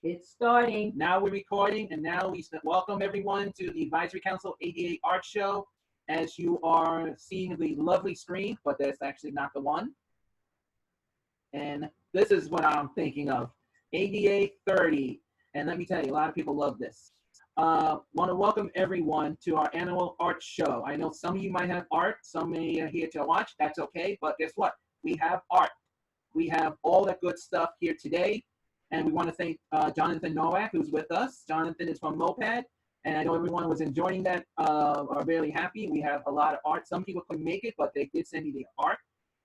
It's starting. Now we're recording, and now we welcome everyone to the Advisory Council ADA Art Show. As you are seeing the lovely screen, but that's actually not the one. And this is what I'm thinking of, ADA 30. And let me tell you, a lot of people love this. Want to welcome everyone to our annual art show. I know some of you might have art, some may here to watch. That's okay, but guess what? We have art. We have all that good stuff here today. And we want to thank Jonathan Nowak, who's with us. Jonathan is from Moped, and I know everyone was enjoying that, are very happy. We have a lot of art. Some people couldn't make it, but they did send me the art,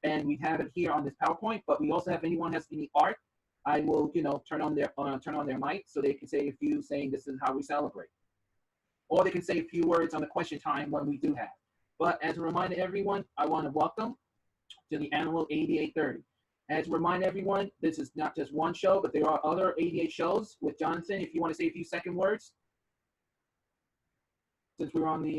and we have it here on this PowerPoint. But we also have, anyone has any art, I will, turn on their mic so they can say a few, saying this is how we celebrate, or they can say a few words on the question time when we do have. But as a reminder to everyone, I want to welcome to the annual ADA 30. As a reminder, everyone, this is not just one show, but there are other ADA shows with Jonathan. If you want to say a few second words, since we're on the.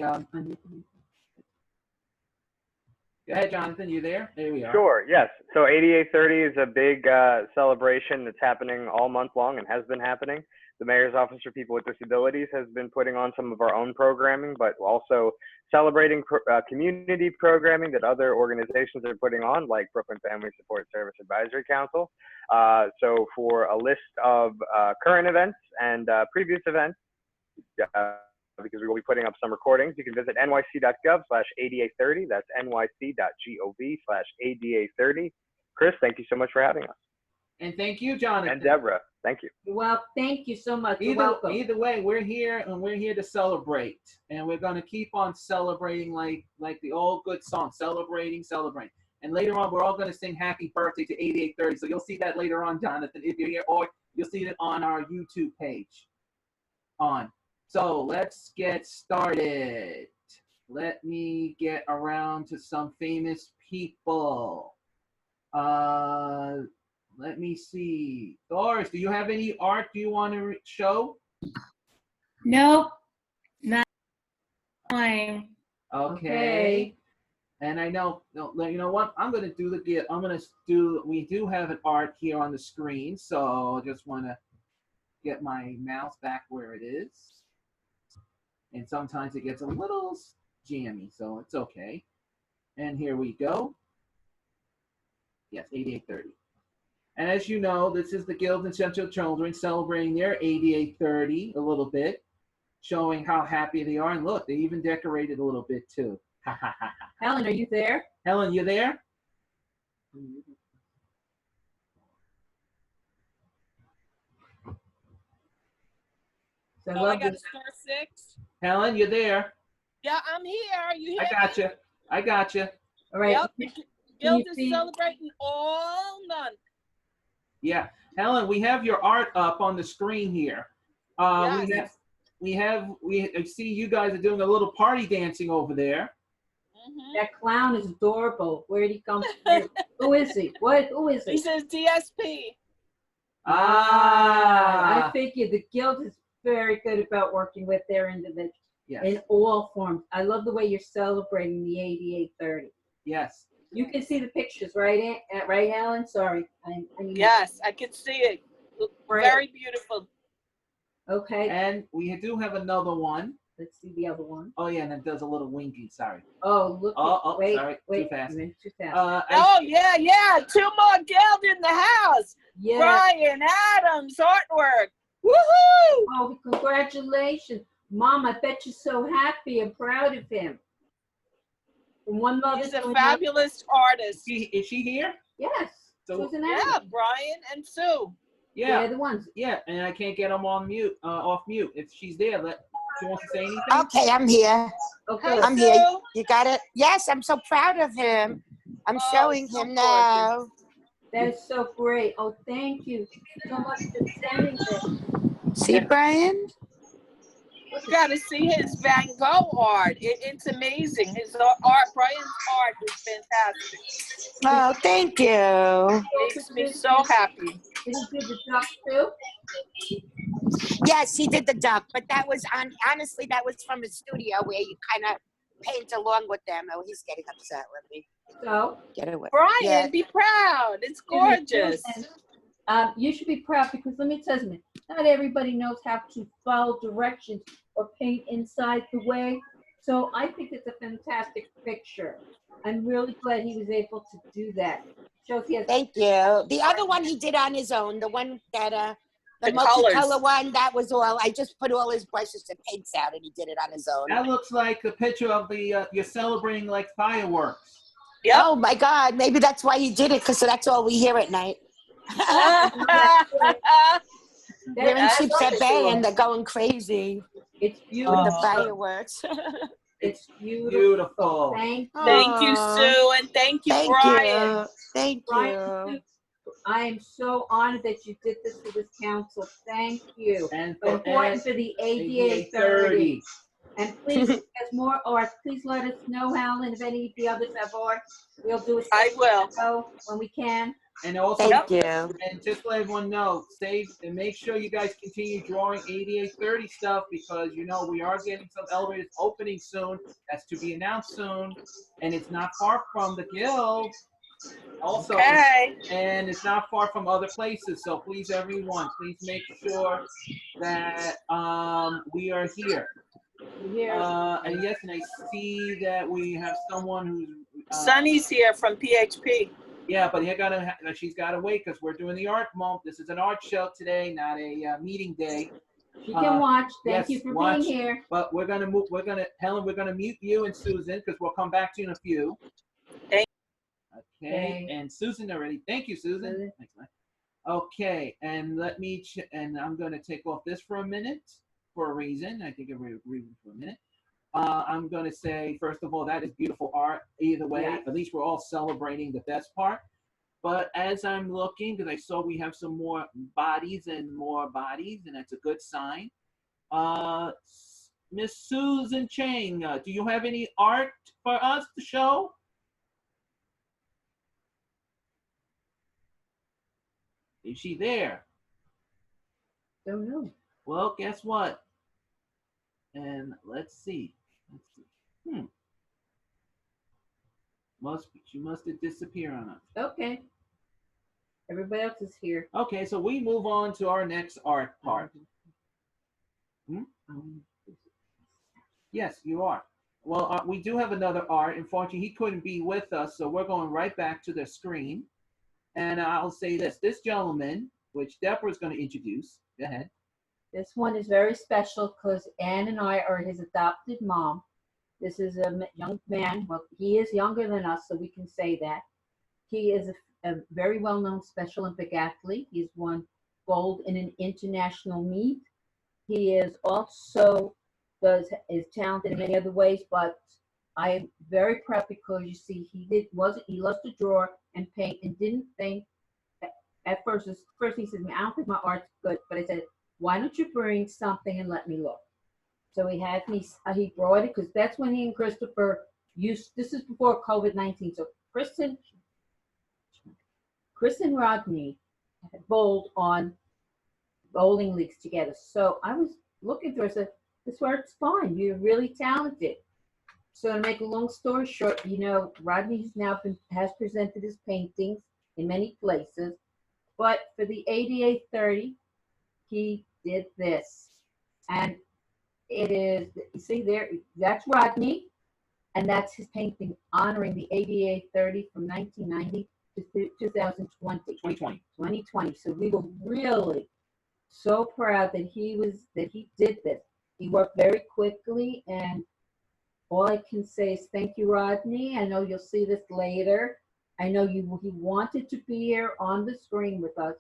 Go ahead, Jonathan. You there? There we are. Sure. Yes. So ADA 30 is a big celebration that's happening all month long and has been happening. The Mayor's Office for People with Disabilities has been putting on some of our own programming, but also celebrating community programming that other organizations are putting on, like Brooklyn Family Support Service Advisory Council. So for a list of current events and previous events, because we will be putting up some recordings, you can visit nyc.gov/ADA30. That's nyc.gov/ADA30. Chris, thank you so much for having us. And thank you, Jonathan. And Deborah, thank you. Well, thank you so much. You're welcome. Either way, we're here, and we're here to celebrate. And we're going to keep on celebrating like the old good song, celebrating. And later on, we're all going to sing happy birthday to 8830. So you'll see that later on, Jonathan, if you're here, or you'll see it on our YouTube page. So let's get started. Let me get around to some famous people. Let me see. Doris, do you have any art you want to show? Nope, not mine. Okay. And I know, you know what? I'm going to do we do have an art here on the screen. So I just want to get my mouse back where it is. And sometimes it gets a little jammy, so it's okay. And here we go. Yes, 8830. And as you know, this is the Guild and Central Children celebrating their 8830 a little bit, showing how happy they are. And look, they even decorated a little bit too. Helen, are you there? Helen, you there? So I got to star 6. Helen, you there? Yeah, I'm here. You hear I got you. All right. Yep. Guild is celebrating all month. Yeah, Helen, we have your art up on the screen here. Yes. We see you guys are doing a little party dancing over there. That clown is adorable. Where did he come from? Who is he? Who is he? He says DSP. I figured the Guild is very good about working with their individuals in all forms. I love the way you're celebrating the 8830. Yes. You can see the pictures, right, right, Alan? Sorry. Yes, I can see it. Very beautiful. Okay. And we do have another one. Let's see the other one. Oh, yeah, and it does a little winky. Sorry. Oh, look. Wait, sorry. wait. Too fast. Too fast. Yeah. 2 more Guild in the house. Yeah. Brian Adams artwork. Woohoo! Oh, congratulations. Mom, I bet you're so happy and proud of him. From one mother He's a fabulous artist. Is she here? Yes. So, yeah, Brian and Sue. Yeah. They're the ones. Yeah, and I can't get them on mute, off mute. If she's there, she wants to say anything? Okay, I'm here. Okay. I'm here. You got it? Yes, I'm so proud of him. I'm showing him now. That is so great. Oh, thank you so much for sending this. See, Brian? You got to see his Van Gogh art. It's amazing. His art, Brian's art is fantastic. Oh, thank you. Makes me so happy. Did he do the duck too? Yes, he did the duck, but that was honestly, that was from his studio where you kind of paint along with them. Oh, he's getting upset with me. So? Get away. Brian, be proud. It's gorgeous. You should be proud because let me tell you something. Not everybody knows how to follow directions or paint inside the way. So I think it's a fantastic picture. I'm really glad he was able to do that. Shows he has. Thank you. The other one he did on his own, the one that the The multicolor colors. one, that was all. I just put all his brushes and paints out, and he did it on his own. That looks like a picture of the you're celebrating like fireworks. Yep. Oh my God! Maybe that's why he did it, because that's all we hear at night. We're in That's Sheepshead Bay, cool. and they're going crazy It's with beautiful. the fireworks. It's beautiful. Beautiful. Thank you. Thank you, Aw. Sue, and thank you, Thank Brian. you. Thank Brian, you. I am so honored that you did this for this council. Thank you. And But for important for the ADA 30. And please, if there's more art, please let us know, Helen, if any of the others have art. We'll do a I will. show when we can. And also, Thank you. and just let everyone know, save and make sure you guys continue drawing 8830 stuff because you know we are getting some elevators opening soon. That's to be announced soon, and it's not far from the guild. Also, Okay. and it's not far from other places. So please, everyone, please make sure that we are here. And yes, and I see that we have someone who's Sunny's here from PHP. yeah, but she's gotta wait because we're doing the art month. This is an art show today, not a meeting day. She can watch. Thank yes, you for watch. being here. But we're gonna move. Helen, we're gonna mute you and Susan because we'll come back to you in a few. Thank Okay, and Susan already. Thank you, Susan. Thanks, man. Okay, and let me. And I'm gonna take off this for a minute for a reason. I think everybody agree for a minute. I'm going to say, first of all, that is beautiful art. Either way, Yes. at least we're all celebrating the best part. But as I'm looking, because I saw we have some more bodies, and that's a good sign. Miss Susan Chang, do you have any art for us to show? Is she there? Don't know. Well, guess what? And let's see. She must have disappeared on us. Okay. Everybody else is here. Okay, so we move on to our next art part. Yes, you are. Well, we do have another art. Unfortunately, he couldn't be with us, so we're going right back to the screen. And I'll say this. This gentleman, which Deborah's going to introduce. Go ahead. This one is very special because Ann and I are his adopted mom. This is a young man. Well, he is younger than us, so we can say that. He is a very well-known Special Olympic athlete. He's won gold in an international meet. He is also is talented in many other ways, but I am very proud because you see he loves to draw and paint and didn't think at first he said, I don't think my art's good, but I said, why don't you bring something and let me look? So he brought it because that's when he and Christopher this is before COVID-19. So Chris and Rodney had bowled on bowling leagues together. So I was looking through, I said, this art's fine. You're really talented. So to make a long story short, Rodney has presented his paintings in many places, but for the 8830, he did this. And it is, you see there, that's Rodney, and that's his painting honoring the 8830 from 1990 to 2020. So we were really so proud that he did this. He worked very quickly, and all I can say is thank you, Rodney. I know you'll see this later. I know he wanted to be here on the screen with us,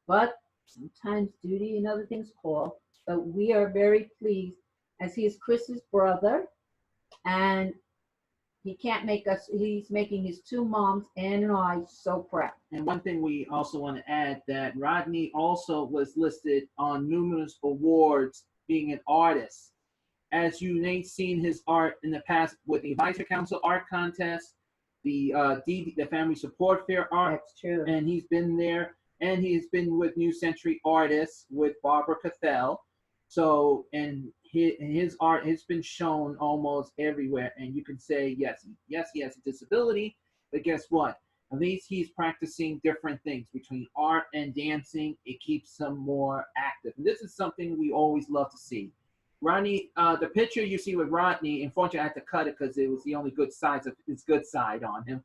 but sometimes duty and other things call. But we are very pleased as he is Chris's brother, and he's making his two moms, Ann and I, so proud. And one thing we also want to add that Rodney also was listed on numerous awards being an artist. As you may have seen his art in the past with the Advisory Council Art Contest, the Family Support Fair Art. That's true. And he's been there, and he's been with New Century Artists with Barbara Cathell. So, and his art has been shown almost everywhere. And you can say, yes, he has a disability, but guess what? At least he's practicing different things between art and dancing. It keeps him more active. And this is something we always love to see. Rodney, the picture you see with Rodney, unfortunately I had to cut it because it was the only good side of his good side on him.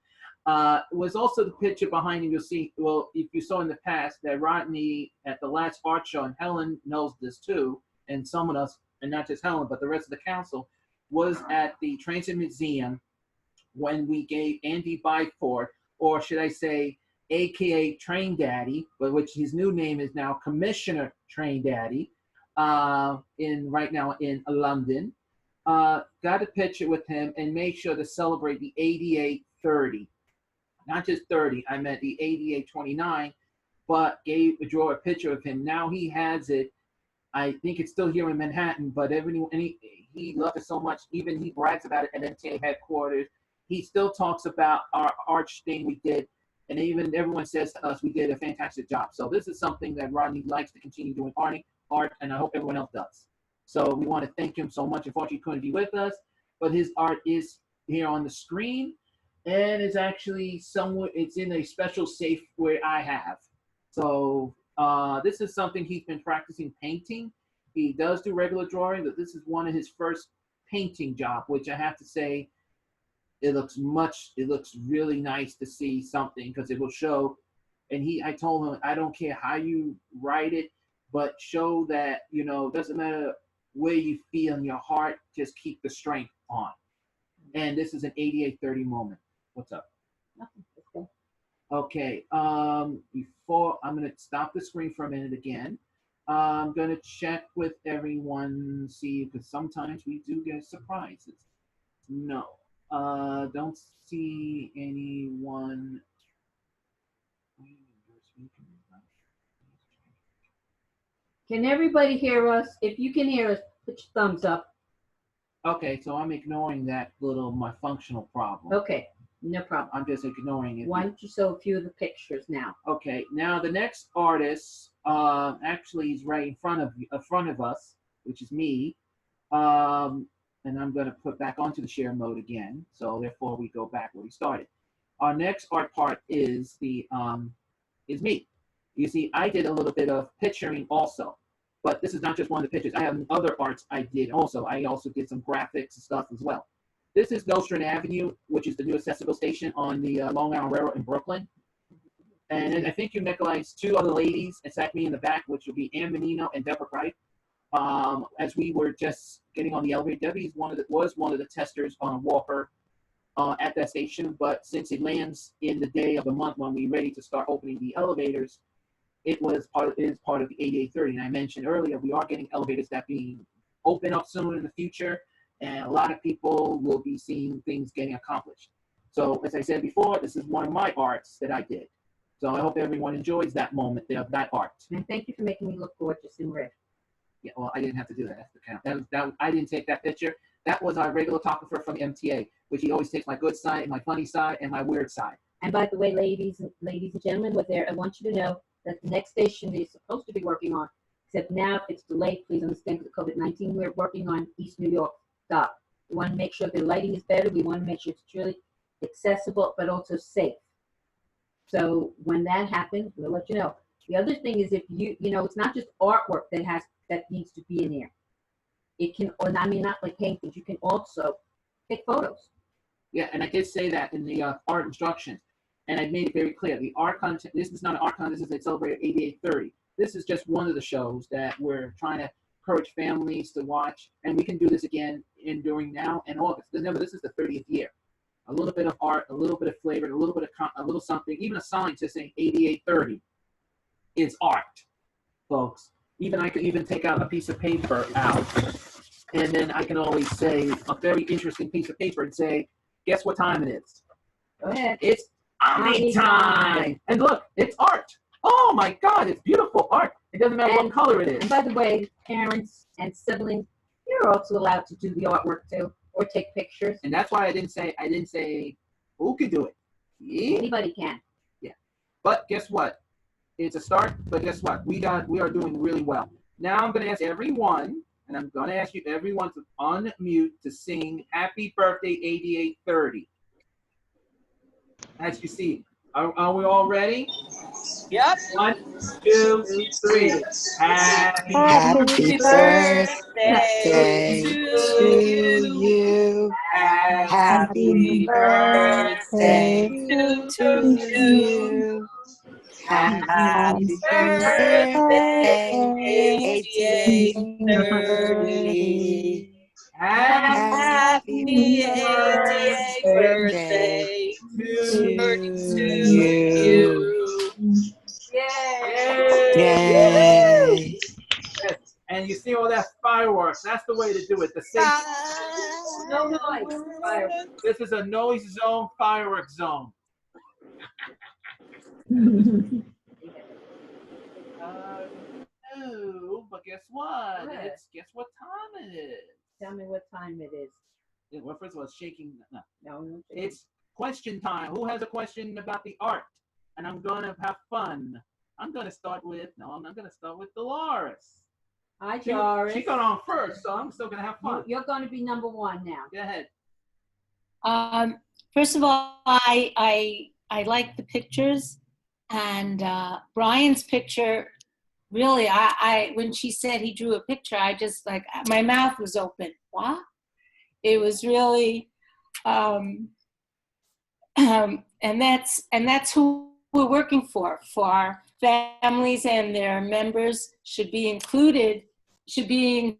Was also the picture behind him. You'll see, well, if you saw in the past that Rodney at the last art show, and Helen knows this too, and some of us, and not just Helen, but the rest of the council, was at the Transit Museum when we gave Andy Byford, or should I say, AKA Train Daddy, but which his new name is now Commissioner Train Daddy, right now in London. Got a picture with him and made sure to celebrate the 8830. Not just 30, I meant the 8829, but draw a picture of him. Now he has it. I think it's still here in Manhattan, but he loved it so much. Even he brags about it at MTA headquarters. He still talks about our arch thing we did, and even everyone says to us we did a fantastic job. So this is something that Rodney likes to continue doing art, and I hope everyone else does. So we want to thank him so much. Unfortunately, he couldn't be with us, but his art is here on the screen, and it's actually somewhere. It's in a special safe where I have. So this is something he's been practicing painting. He does do regular drawing, but this is one of his first painting job, which I have to say, it looks really nice to see something because it will show. And I told him, I don't care how you write it, but show that, it doesn't matter where you feel in your heart, just keep the strength on. And this is an 8830 moment. What's up? Nothing. Okay, before I'm gonna stop the screen for a minute again. I'm gonna check with everyone, see, because sometimes we do get surprises. No, don't see anyone. Can everybody hear us? If you can hear us, put your thumbs up. Okay, so I'm ignoring that my functional problem. Okay, no problem. I'm just ignoring it. Why don't you show a few of the pictures now? Okay, now the next artist actually is right in front of us, which is me. And I'm going to put back onto the share mode again. So therefore, we go back where we started. Our next art part is is me. You see, I did a little bit of picturing also, but this is not just one of the pictures. I have other arts I did also. I also did some graphics and stuff as well. This is Nostrand Avenue, which is the new accessible station on the Long Island Railroad in Brooklyn. And I think you recognize two other ladies, exactly in the back, which will be Ann Menino and Deborah Wright. As we were just getting on the elevator, Debbie was one of the testers on Walker at that station, but since it lands in the day of the month when we're ready to start opening the elevators, it is part of the 8830. And I mentioned earlier, we are getting elevators that being open up soon in the future, and a lot of people will be seeing things getting accomplished. So as I said before, this is one of my arts that I did. So I hope everyone enjoys that moment of that art. And thank you for making me look gorgeous in red. Yeah, well, I didn't have to do that. That's the count. That I didn't take that picture. That was our regular photographer from the MTA, which he always takes my good side, and my funny side, and my weird side. And by the way, ladies and gentlemen, with there, I want you to know that the next station is supposed to be working on, except now it's delayed. Please understand, because of COVID-19, we're working on East New York stop. We want to make sure the lighting is better. We want to make sure it's truly accessible, but also safe. So when that happens, we'll let you know. The other thing is, if it's not just artwork that needs to be in there. It can, or I mean, not like paintings. You can also take photos. Yeah, and I did say that in the art instructions, and I made it very clear. The art content. This is not an art contest. This is a celebrated 8830. This is just one of the shows that we're trying to encourage families to watch, and we can do this again during now and August. Remember, this is the 30th year. A little bit of art, a little bit of flavor, a little something, even a sign to say 8830 is art, folks. I could even take out a piece of paper out, and then I can always say a very interesting piece of paper and say, guess what time it is? Go ahead. It's Omni time. And look, it's art. Oh my God, it's beautiful art. It doesn't matter what color it is. And by the way, parents and siblings, you're also allowed to do the artwork too, or take pictures. And that's why I didn't say who could do it. Yeah. Anybody can. Yeah. But guess what? It's a start, but guess what? We are doing really well. Now I'm going to ask everyone, and I'm going to ask you everyone to unmute to sing Happy Birthday 8830. As you see, Are we all ready? Yep. 1, 2, 3. Happy Happy birthday birthday to to you. you. Happy birthday to to you. you. Happy Happy birthday, birthday, 8830. Happy Happy 88th birthday birthday to to you. you. Yay! Yay. Yes. And you see all that fireworks. That's the way to do it. The safe. No noise. Fire. This is a noise zone, firework zone. No, but guess what? What? Guess what time it is. Tell me what time it is. Yeah, well, first of all, it's shaking. No, No, it's question time. Who has a question about the art? And I'm gonna have fun. I'm gonna start with I'm gonna start with Dolores. Hi, Doris. She got on first, so I'm still gonna have fun. You're going to be number one now. Go ahead. First of all, I like the pictures, and Brian's picture. Really, I when she said he drew a picture, I just like my mouth was open. What? It was really, and that's who we're working for. For our families and their members should be included in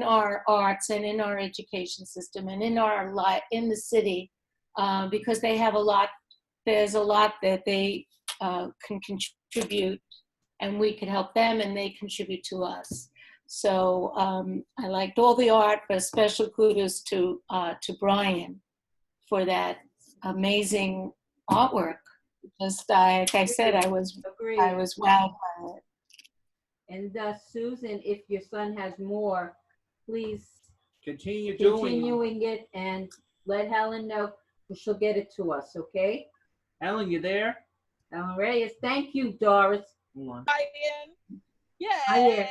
our arts and in our education system and in our life in the city, because they have a lot. There's a lot that they can contribute, and we can help them, and they contribute to us. So I liked all the art, but special kudos to Brian for that amazing artwork. Just like I said, I was Agreed. wowed by it. And Susan, if your son has more, please Continuing it and let Helen know, she'll get it to us, okay? Ellen, you there? All right. Thank you, Doris. Hold on. Brian. Hi Yay. there.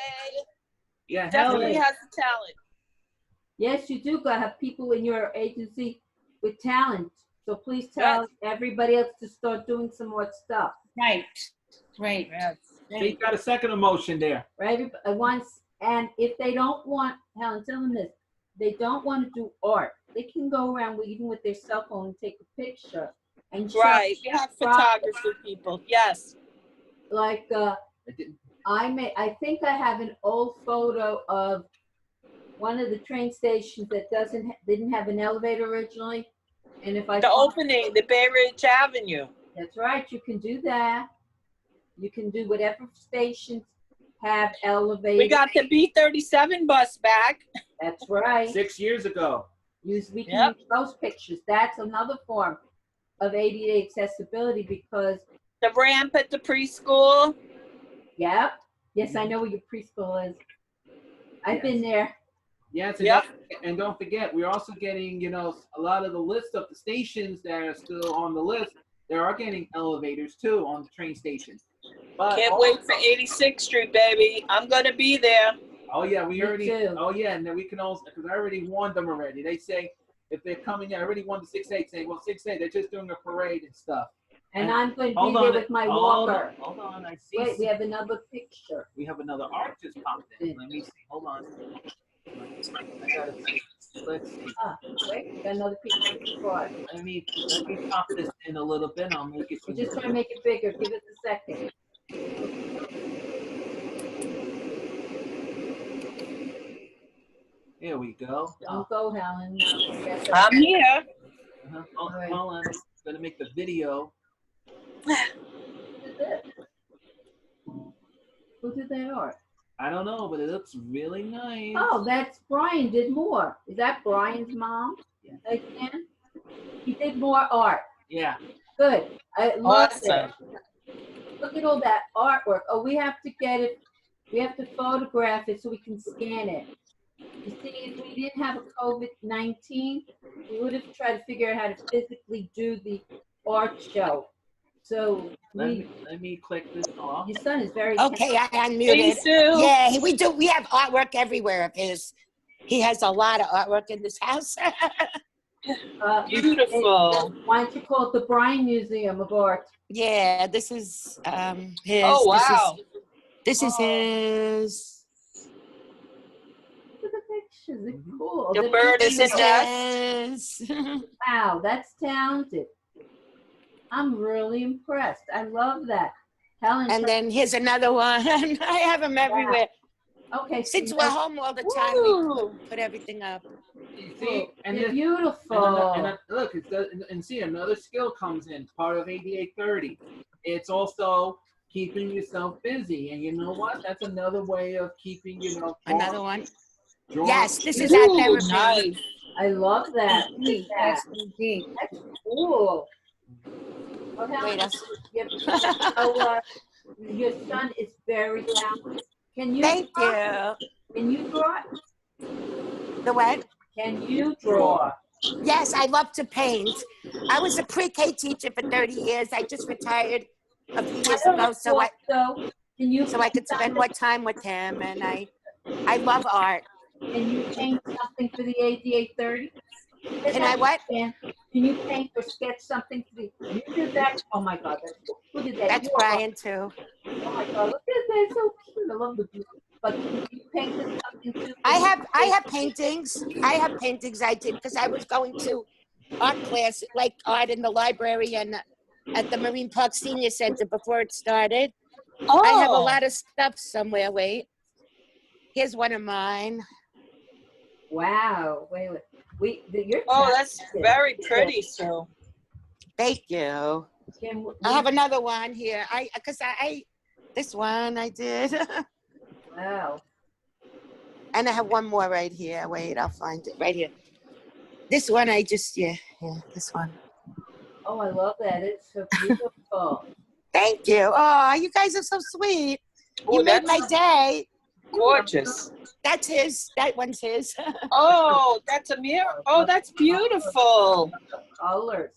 Yeah, Definitely Helen. has the talent. Yes, you do have people in your agency with talent. So please tell everybody else to start doing some more stuff. Right. Yes. She's got a second emotion there. Right? And if they don't want, Helen, tell them this, they don't want to do art, they can go around even with their cell phone and take a picture and Right. We have photography people. Yes. like I think I have an old photo of one of the train stations that didn't have an elevator originally. And if I The opening, the Bay Ridge Avenue. That's right, you can do that. You can do whatever stations have elevators. We got the B-37 bus back. That's right. 6 years ago. We can use those pictures. That's another form of ADA accessibility because. The ramp at the preschool. Yep. Yes, I know where your preschool is. I've been there. Yes, Yep. And don't forget, we're also getting, a lot of the list of the stations that are still on the list. They are getting elevators too on the train station. But Can't wait for 86th Street, baby. I'm gonna be there. Oh yeah, we Me already. too. Oh yeah, and then we can also, because I already warned them already. They say if they're coming in, I already warned the 6-8 saying, well, 6-8, they're just doing a parade and stuff. And I'm going to be there with my walker. Hold on, I see. Wait, we have another picture. We have another art just popped in. Let me see. Hold on. I gotta see. Let's see. Wait, we got another picture before. Let me pop this in a little bit. I'll make it. We're just trying to make it bigger. Give us a second. Here we go. Don't go, Helen. I'm here. Hold Right. on. I'm gonna make the video. Who did that art? I don't know, but it looks really nice. Oh, that's Brian did more. Is that Brian's mom? Yeah. Again? He did more art. Yeah. Good. I love Awesome. it. Look at all that artwork. Oh, we have to get it. We have to photograph it so we can scan it. You see, if we didn't have a COVID-19, we would have tried to figure out how to physically do the art show. So Let me click this off. your son is very Okay, I Hey, unmuted. Sue. Yeah, we have artwork everywhere of his. He has a lot of artwork in this house. Beautiful. Why don't you call it the Bryan Museum of Art? Yeah, this is his. Oh, wow. This is his. Look at the pictures. They're cool. The They're bird This in is the nest. his. Wow, that's talented. I'm really impressed. I love that. Helen. And then here's another one. I have them everywhere. Okay. Since so we're home all the time, Woo. we put everything up. You see, and they're this, beautiful. look, and see another skill comes in. Part of 8830. It's also keeping yourself busy, and you know what? That's another way of keeping, Another one. drawing. Yes, this is our Ooh, therapy. nice. I love that. Indeed, That. yes, indeed. That's cool. Well, Helen, Wait, your son is very talented. Can you Thank draw? you. Can you draw? The what? Can you draw? Yes, I love to paint. I was a pre-K teacher for 30 years. I just retired a few years ago, so I could spend more time with him. And I love art. Can you paint something for the 8830? Can I what? Can you paint or sketch something for the? You did that. Oh my God, that's cool. Look at that. That's Brian too. Oh my God, look at that. It's so cute. I love the blue. But can you paint something too? I have paintings. I have paintings I did because I was going to art class, like art in the library and at the Marine Park Senior Center before it started. Oh. I have a lot of stuff somewhere. Wait. Here's one of mine. Wow. Wait. You're That's very pretty, Sue. Thank you. I have another one here. This one I did. Wow. And I have one more right here. Wait, I'll find it right here. This one I just, yeah, this one. Oh, I love that. It's so beautiful. Thank you. Oh, you guys are so sweet. You made my day. Gorgeous. That's his. That one's his. Oh, that's a mirror. Oh, that's beautiful. Colors.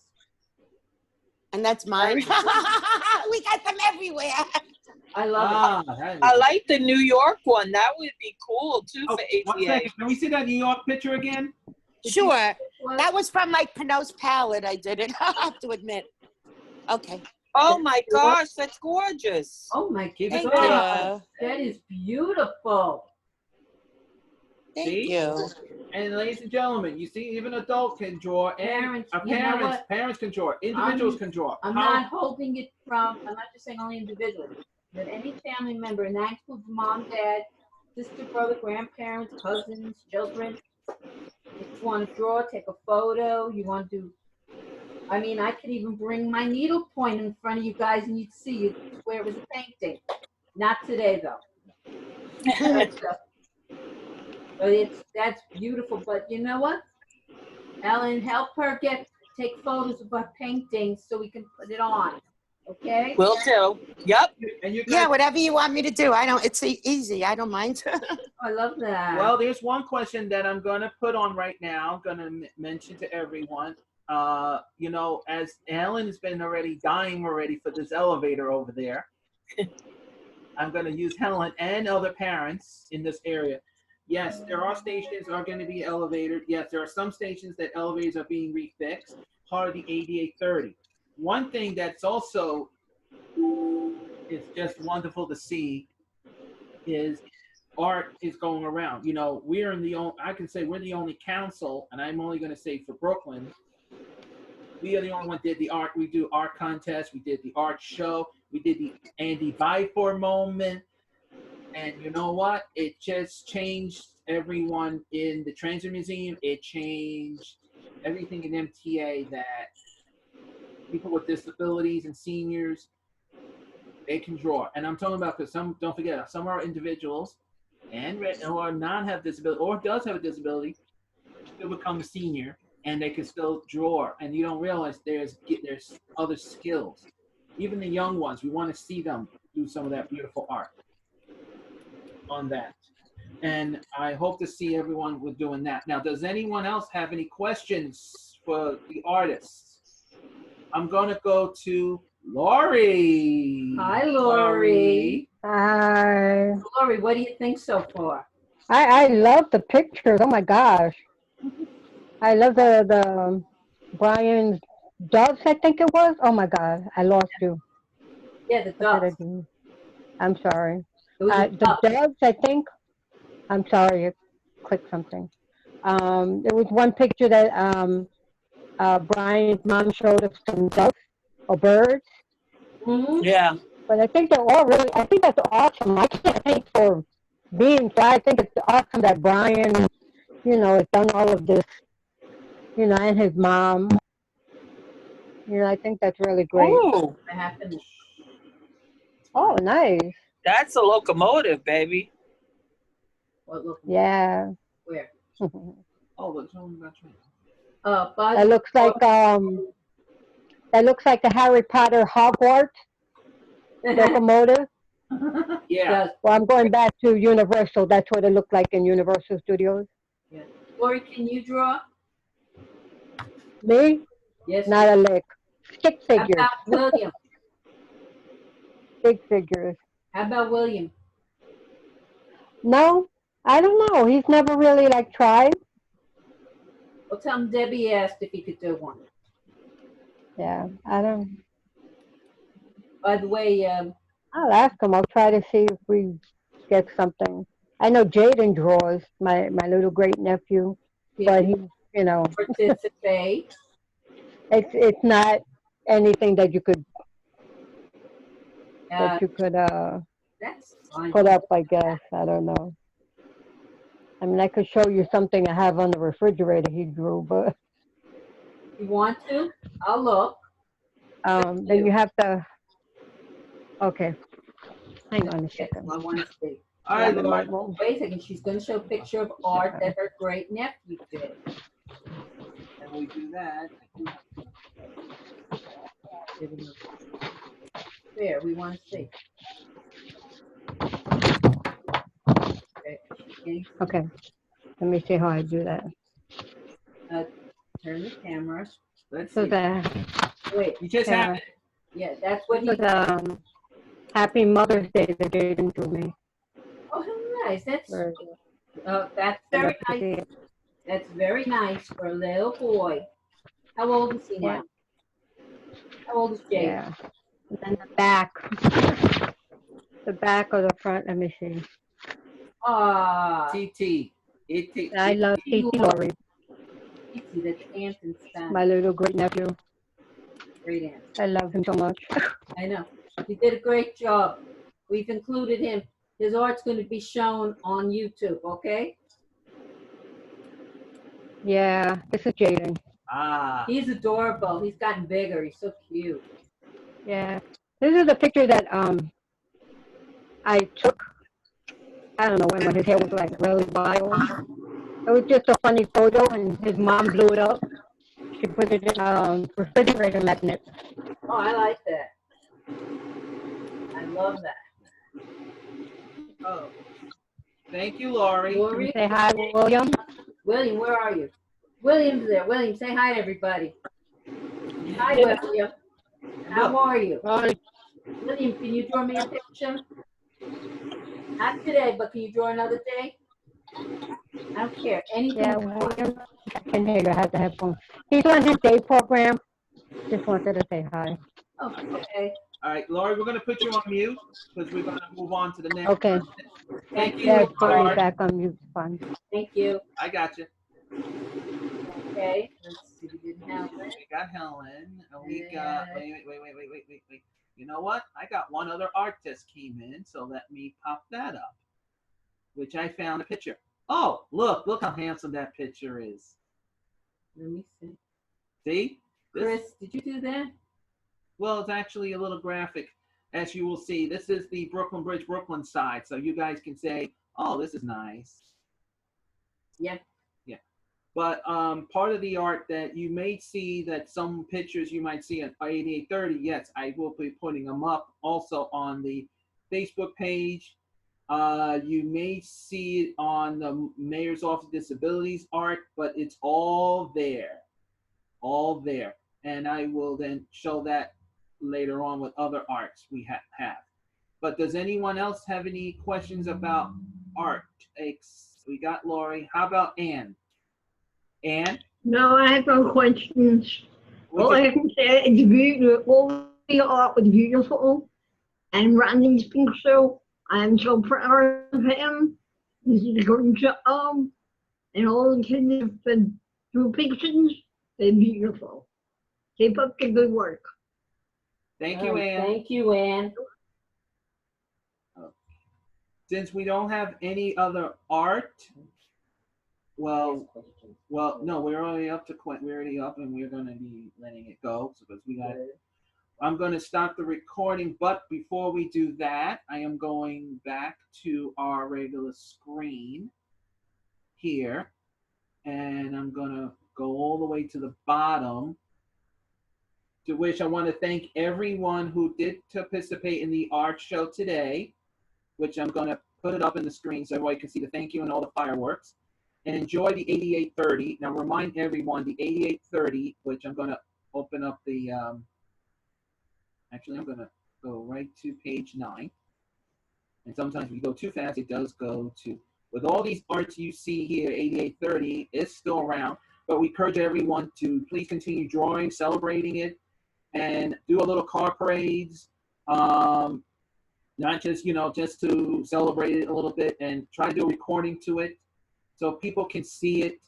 And that's mine. We got them everywhere. I love it. I like the New York one. That would be cool too for 1 ATA. second. Can we see that New York picture again? Sure. That was from like Pinot's palette. I did it. I have to admit. Okay. Oh my gosh, that's gorgeous. Oh my Thank God. you. That is beautiful. Thank See? you. And ladies and gentlemen, you see, even adults can draw, and parents can draw, individuals can draw. I'm not holding it from, I'm not just saying only individuals, but any family member, and that includes mom, dad, sister, brother, grandparents, cousins, children. If you want to draw, take a photo, you want to do, I mean, I could even bring my needle point in front of you guys and you'd see it where it was a painting. Not today, though. But that's beautiful. But you know what? Ellen, help her take photos of her paintings so we can put it on. Okay? Will do. Yep. And you Yeah, whatever you want me to do. It's easy. I don't mind. I love that. Well, there's one question that I'm going to put on right now. I'm going to mention to everyone. As Ellen has been dying already for this elevator over there, I'm going to use Helen and other parents in this area. Yes, there are stations that are going to be elevated. Yes, there are some stations that elevators are being refixed, part of the 8830. One thing that's also is just wonderful to see is art is going around. We're I can say we're the only council, and I'm only going to say for Brooklyn, we are the only one that did the art. We do art contests. We did the art show. We did the Andy Byford moment. And you know what? It just changed everyone in the Transit Museum. It changed everything in MTA that people with disabilities and seniors, they can draw. And I'm talking about because don't forget, some are individuals who are not have disability or does have a disability, still become a senior and they can still draw. And you don't realize there's other skills. Even the young ones, we want to see them do some of that beautiful art on that. And I hope to see everyone with doing that. Now, does anyone else have any questions for the artists? I'm going to go to Lori. Hi, Lori. Hi. Lori, what do you think so far? I love the pictures. Oh my gosh. I love the Brian's doves, I think it was. Oh my God, I lost you. Yeah, the What did I doves. do? I'm sorry. It was a The dove. doves, I think. I'm sorry, I clicked something. There was one picture that Brian's mom showed of some doves or birds, Hmm. Yeah. but I think they're all really. I think that's awesome. I can't think for being so. I think it's awesome that Brian, has done all of this, and his mom. I think that's really great. Ooh, I happened to. Oh, nice. that's a locomotive, baby. What look? Yeah. Where? Oh, look, someone got you. Buzz. That looks like the Harry Potter Hogwarts locomotive. Yeah. Does. Well, I'm going back to Universal. That's what it looked like in Universal Studios. Yeah. Lori, can you draw? Me? Yes. Not a lick. Stick How figures. about William? Stick figures. How about William? No, I don't know. He's never really tried. Well, tell him Debbie asked if he could do one. Yeah, I don't. By the way, I'll ask him. I'll try to see if we get something. I know Jaden draws, my little great nephew, but he, participate. it's not anything that you could That's fine. put up. I guess I don't know. I mean, I could show you something I have on the refrigerator he drew, but You want to? I'll look. then you have to. Okay, hang on a Yes, second. I want to see. All right, Lord. Wait a second. She's going to show a picture of art that her great nephew did. And we do that. There, we want to see. Okay, let me see how I do that. Turn the camera. Let's So see. Wait. You just have it. Yeah, that's what he. Happy Mother's Day that Jaden drew me. Oh, how nice. That's very nice. That's very nice for a little boy. How old is he now? How old is Jay? Yeah. And then the back or the front. Let me see. TT. I love TT Lori. TT, that's aunt and son. My little great nephew. Great aunt. I love him so much. I know. He did a great job. We've included him. His art's going to be shown on YouTube, okay? Yeah, this is Jaden. He's adorable. He's gotten bigger. He's so cute. Yeah. This is a picture that I took. I don't know when his hair was really wild. It was just a funny photo, and his mom blew it up. She put it in a refrigerator magnet. Oh, I like that. I love that. Oh. Thank you, Lori. Lori? Say hi, William. William, where are you? William's there. William, say hi to everybody. Hi, William. How are you? Hi. William, can you draw me a picture? Not today, but can you draw another day? I don't care. Anything. Yeah, William. I can hear you. I have the headphones. He's on his day program. Just wanted to say hi. Oh, okay. All right, Lori, we're going to put you on mute because we're going to move on to the next. Okay. Thank you. Yeah, put me back on mute. Fine. Thank you. I got you. Okay. Let's see. We didn't have that. We got Helen. And we got. Wait. You know what? I got one other artist came in, so let me pop that up. Which I found a picture. Oh, look how handsome that picture is. Let me see. See? Chris, did you do that? Well, it's actually a little graphic. As you will see, this is the Brooklyn Bridge, Brooklyn side. So you guys can say, oh, this is nice. Yeah. Yeah. But part of the art that you may see, that some pictures you might see at 8830, yes, I will be putting them up also on the Facebook page. You may see it on the Mayor's Office of Disabilities art, but it's all there. All there. And I will then show that later on with other arts we have. But does anyone else have any questions about art? We got Lori. How about Ann? Ann? No, I have no questions. We All can, I can say is beautiful. All the art was beautiful. And Randy's pink show, I'm so proud of him. He's did a great job. And all the kids have been through pictures. They're beautiful. Keep up the good work. thank All you, right, Ann. Thank you, Ann. Since we don't have any other art, well, no, we're already up to we're already up, and we're gonna be letting it go. So because we got, I'm gonna stop the recording. But before we do that, I am going back to our regular screen here, and I'm gonna go all the way to the bottom. To which I want to thank everyone who did participate in the art show today, which I'm going to put it up in the screen so everybody can see the thank you and all the fireworks. And enjoy the 8830. Now, remind everyone the 8830, which I'm going to open up the, actually, I'm going to go right to page 9. And sometimes if you go too fast, it does go to, with all these arts you see here, 8830 is still around. But we encourage everyone to please continue drawing, celebrating it, and do a little car parades. Not just, just to celebrate it a little bit, and try to do a recording to it so people can see it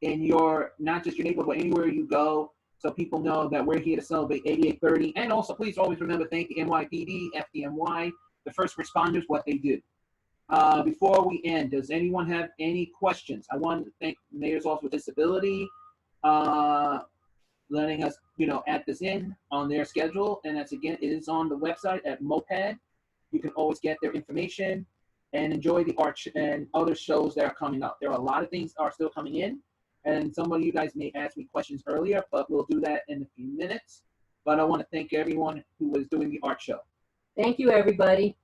in your, not just your neighborhood, but anywhere you go, so people know that we're here to celebrate 8830. And also, please always remember, thank the NYPD, FDNY, the first responders, what they do. Before we end, does anyone have any questions? I want to thank Mayor's Office with Disability, letting us, add this in on their schedule. And that's, again, it is on the website at Moped. You can always get their information and enjoy the art and other shows that are coming up. There are a lot of things are still coming in, and some of you guys may ask me questions earlier, but we'll do that in a few minutes. But I want to thank everyone who was doing the art show. Thank you, everybody.